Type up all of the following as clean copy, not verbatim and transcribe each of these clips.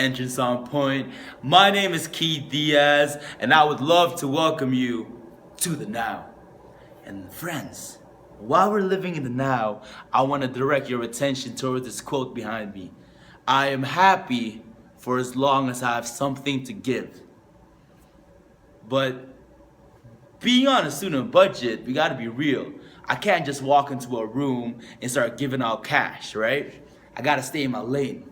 entrance on point. My name is Keith Diaz, and I would love to welcome you to the now. And friends, while we're living in the now, I want to direct your attention towards this quote behind me. I am happy for as long as I have something to give. But being on a student budget, we gotta be real. I can't just walk into a room and start giving out cash, right? I gotta stay in my lane.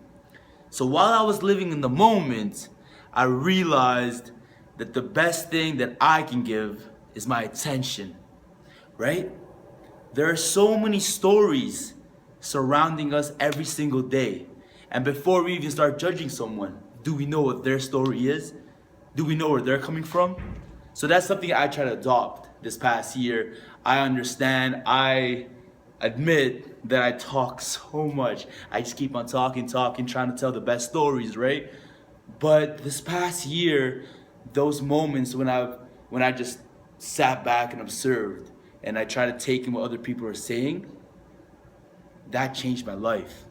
So while I was living in the moment, I realized that the best thing that I can give is my attention, right? There are so many stories surrounding us every single day. And before we even start judging someone, do we know what their story is? Do we know where they're coming from? So that's something I try to adopt this past year. I understand, I admit that I talk so much. I just keep on talking, trying to tell the best stories, right? But this past year, those moments when I just sat back and observed and I try to take in what other people are saying, that changed my life.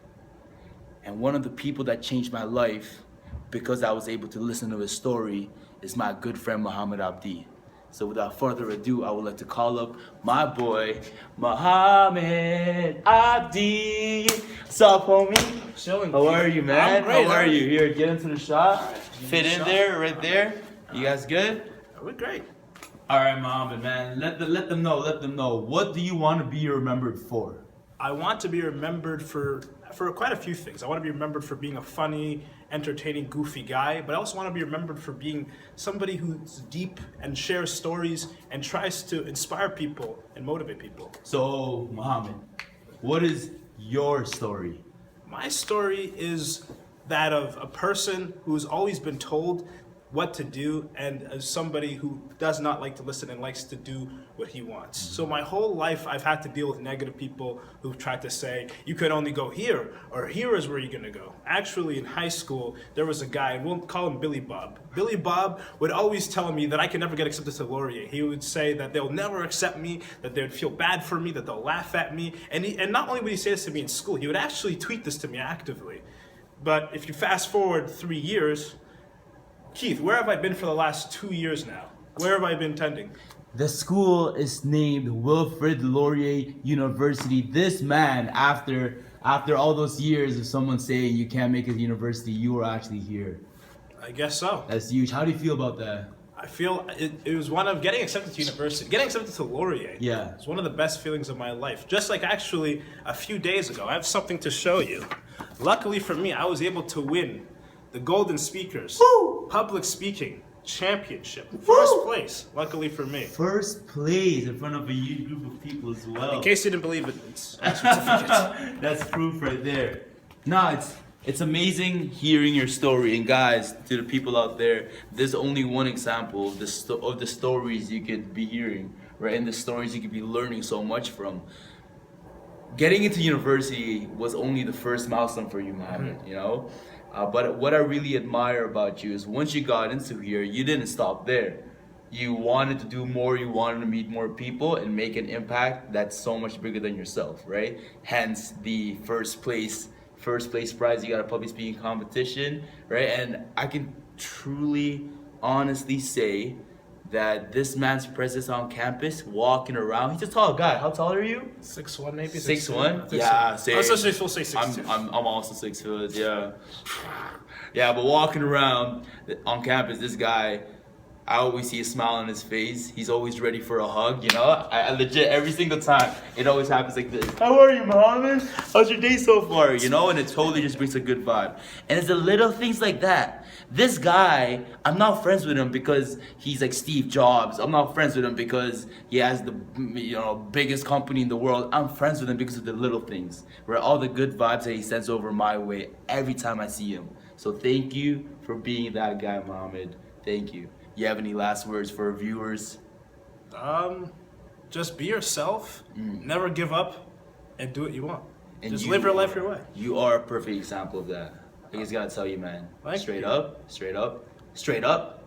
And one of the people that changed my life because I was able to listen to his story is my good friend Mohamed Abdi. So without further ado, I would like to call up my boy, Mohamed Abdi. What's up, homie? Chilling. How are you, man? I'm great. How are you? Here, get into the shot. Right, Fit in there, right there. You guys good? We're great. All right, Mohamed, man. Let them know. What do you want to be remembered for? I want to be remembered for quite a few things. I want to be remembered for being a funny, entertaining, goofy guy, but I also want to be remembered for being somebody who's deep and shares stories and tries to inspire people and motivate people. So, Mohamed, what is your story? My story is that of a person who's always been told what to do and as somebody who does not like to listen and likes to do what he wants. So my whole life I've had to deal with negative people who've tried to say, you could only go here, or here is where you're gonna go. Actually, in high school, there was a guy, and we'll call him Billy Bob. Billy Bob would always tell me that I could never get accepted to Laurier. He would say that they'll never accept me, that they would feel bad for me, that they'll laugh at me. And not only would he say this to me in school, he would actually tweet this to me actively. But if you fast forward 3 years, Keith, where have I been for the last 2 years now? Where have I been attending? The school is named Wilfrid Laurier University. This man, after all those years of someone saying you can't make it to university, you are actually here. I guess so. That's huge. How do you feel about that? I feel it was one of getting accepted to university, getting accepted to Laurier. Yeah. It's one of the best feelings of my life. Just like actually a few days ago, I have something to show you. Luckily for me, I was able to win the Golden Speakers Public Speaking Championship. First place, luckily for me. First place in front of a huge group of people as well. In case you didn't believe it, it's a certificate. That's proof right there. No, it's amazing hearing your story. And guys, to the people out there, there's only one example of the stories you could be hearing, right? And the stories you could be learning so much from. Getting into university was only the first milestone for you, Mohamed, you know? But what I really admire about you is once you got into here, you didn't stop there. You wanted to do more, you wanted to meet more people and make an impact that's so much bigger than yourself, right? Hence the first place prize, you got a public speaking competition, right? And I can truly, honestly say that this man's presence on campus, walking around, he's a tall guy. How tall are you? 6'1" maybe? 6'1"? Yeah, same. I was supposed to say 6'2". I'm also 6 foot, yeah. Yeah, but walking around on campus, this guy, I always see a smile on his face. He's always ready for a hug, you know? I legit, every single time, it always happens like this. How are you, Mohamed? How's your day so far? You know, and it totally just brings a good vibe. And it's the little things like that. This guy, I'm not friends with him because he's like Steve Jobs. I'm not friends with him because he has the biggest company in the world. I'm friends with him because of the little things, right? All the good vibes that he sends over my way every time I see him. So thank you for being that guy, Mohamed. Thank you. You have any last words for our viewers? Just be yourself, never give up, and do what you want. And just live your life your way. You are a perfect example of that. I just gotta tell you, man. Thank Straight you. up, straight up, straight up.